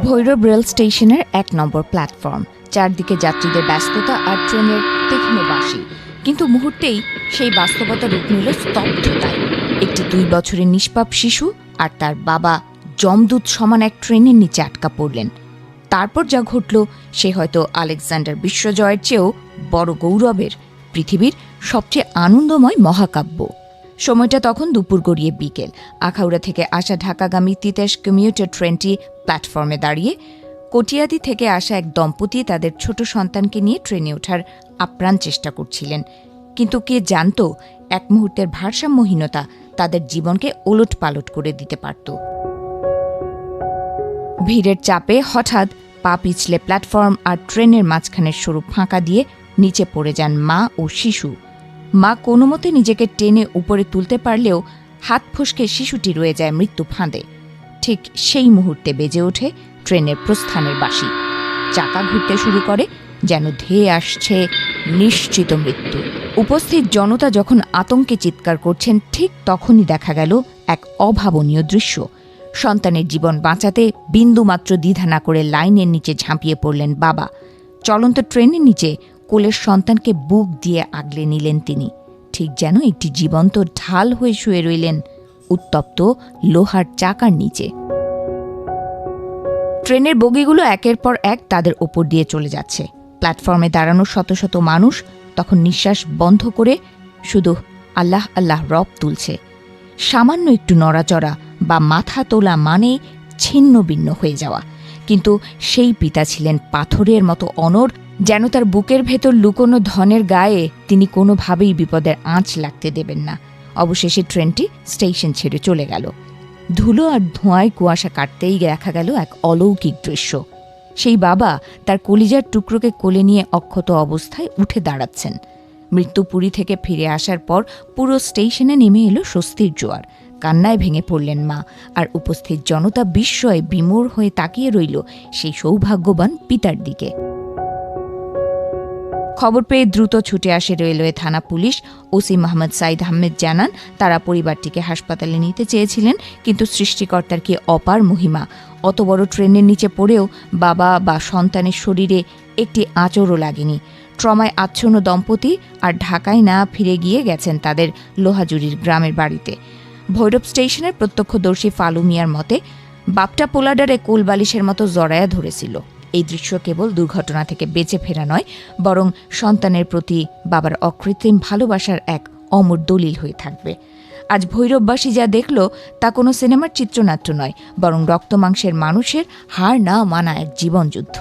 Bhairab rail স্টেশনের ১ নম্বর platform, চারদিকে যাত্রীদের ব্যস্ততা আর ট্রেনের তীক্ষ্ণ বাঁশি। কিন্তু মুহূর্তেই সেই বাস্তবতা রূপ নিল স্তব্ধতায়। একটি ২ বছরের নিষ্পাপ শিশু আর তার বাবা যমদূত সমান এক ট্রেনের নিচে আটকা পড়লেন। তারপর যা ঘটল সে হয়তো আলেকজান্ডার বিশ্বজয়ের চেয়েও বড় গৌরবের, পৃথিবীর সবচেয়ে আনন্দময় মহাকাব্য। সময়টা তখন দুপুর গড়িয়ে বিকেল। আখাউড়া থেকে আসা ঢাকাগামী তিতাস কমিউটার ট্রেনটি প্ল্যাটফর্মে দাঁড়িয়ে। কটিয়াদি থেকে আসা এক দম্পতি তাদের ছোট সন্তানকে নিয়ে ট্রেনে ওঠার আপ্রাণ চেষ্টা করছিলেন। কিন্তু কে জানত এক মুহূর্তের ভারসাম্যহীনতা তাদের জীবনকে ওলটপালট করে দিতে পারত। ভিড়ের চাপে হঠাৎ পা পিছলে প্ল্যাটফর্ম আর ট্রেনের মাঝখানের সরু ফাঁকা দিয়ে নিচে পড়ে যান মা ও শিশু। মা কোনো মতে নিজেকে টেনে উপরে তুলতে পারলেও হাত ফসকে শিশুটি রয়ে যায় মৃত্যু ফাঁদে। ঠিক সেই মুহূর্তে বেজে ওঠে ট্রেনের প্রস্থানের বাঁশি। চাকা ঘুরতে শুরু করে, যেন ধেয়ে আসছে নিশ্চিত মৃত্যু। উপস্থিত জনতা যখন আতঙ্কে চিৎকার করছেন, ঠিক তখনই দেখা গেল এক অভাবনীয় দৃশ্য। সন্তানের জীবন বাঁচাতে বিন্দুমাত্র দ্বিধা না করে লাইনের নিচে ঝাঁপিয়ে পড়লেন বাবা। চলন্ত ট্রেনের নিচে কোলের সন্তানকে বুক দিয়ে আগলে নিলেন তিনি, ঠিক যেন একটি জীবন্ত ঢাল হয়ে শুয়ে রইলেন উত্তপ্ত লোহার চাকার নিচে। ট্রেনের বগিগুলো একের পর এক তাদের ওপর দিয়ে চলে যাচ্ছে। প্ল্যাটফর্মে দাঁড়ানো শত শত মানুষ তখন নিঃশ্বাস বন্ধ করে শুধু আল্লাহ আল্লাহ রব তুলছে। সামান্য একটু নড়াচড়া বা মাথা তোলা মানে ছিন্ন ভিন্ন হয়ে যাওয়া। কিন্তু সেই পিতা ছিলেন পাথরের মতো অনড়, যেন তার বুকের ভেতর লুকোনো ধনের গায়ে তিনি কোনোভাবেই বিপদের আঁচ লাগতে দেবেন না। অবশেষে ট্রেনটি স্টেশন ছেড়ে চলে গেল। ধুলো আর ধোঁয়ায় কুয়াশা কাটতেই দেখা গেল এক অলৌকিক দৃশ্য। সেই বাবা তার কলিজার টুকরোকে কোলে নিয়ে অক্ষত অবস্থায় উঠে দাঁড়াচ্ছেন। মৃত্যুপুরী থেকে ফিরে আসার পর পুরো স্টেশনে নেমে এলো স্বস্তির জোয়ার। কান্নায় ভেঙে পড়লেন মা, আর উপস্থিত জনতা বিস্ময়ে বিমূঢ় হয়ে তাকিয়ে রইল সেই সৌভাগ্যবান পিতার দিকে। খবর পেয়ে দ্রুত ছুটে আসে রেলওয়ে থানা পুলিশ। ওসি মোহাম্মদ সাইদ আহমেদ জানান, তারা পরিবারটিকে হাসপাতালে নিতে চেয়েছিলেন, কিন্তু সৃষ্টিকর্তার কি অপার মহিমা। অত বড় ট্রেনের নিচে পড়েও বাবা বা সন্তানের শরীরে একটি আঁচড়ও লাগেনি। ট্রমায় আচ্ছন্ন দম্পতি আর ঢাকায় না ফিরে গিয়ে গেছেন তাদের লোহাজুরির গ্রামের বাড়িতে। ভৈরব স্টেশনের প্রত্যক্ষদর্শী ফালু মিয়ার মতে, বাপটা পোলাডারে কোলবালিশের মতো জড়ায়া ধরেছিল। এই দৃশ্য কেবল দুর্ঘটনা থেকে বেঁচে ফেরা নয়, বরং সন্তানের প্রতি বাবার অকৃত্রিম ভালোবাসার এক অমর দলিল হয়ে থাকবে। আজ ভৈরববাসী যা দেখল তা কোনো সিনেমার চিত্রনাট্য নয়, বরং রক্তমাংসের মানুষের হার না মানা এক জীবনযুদ্ধ।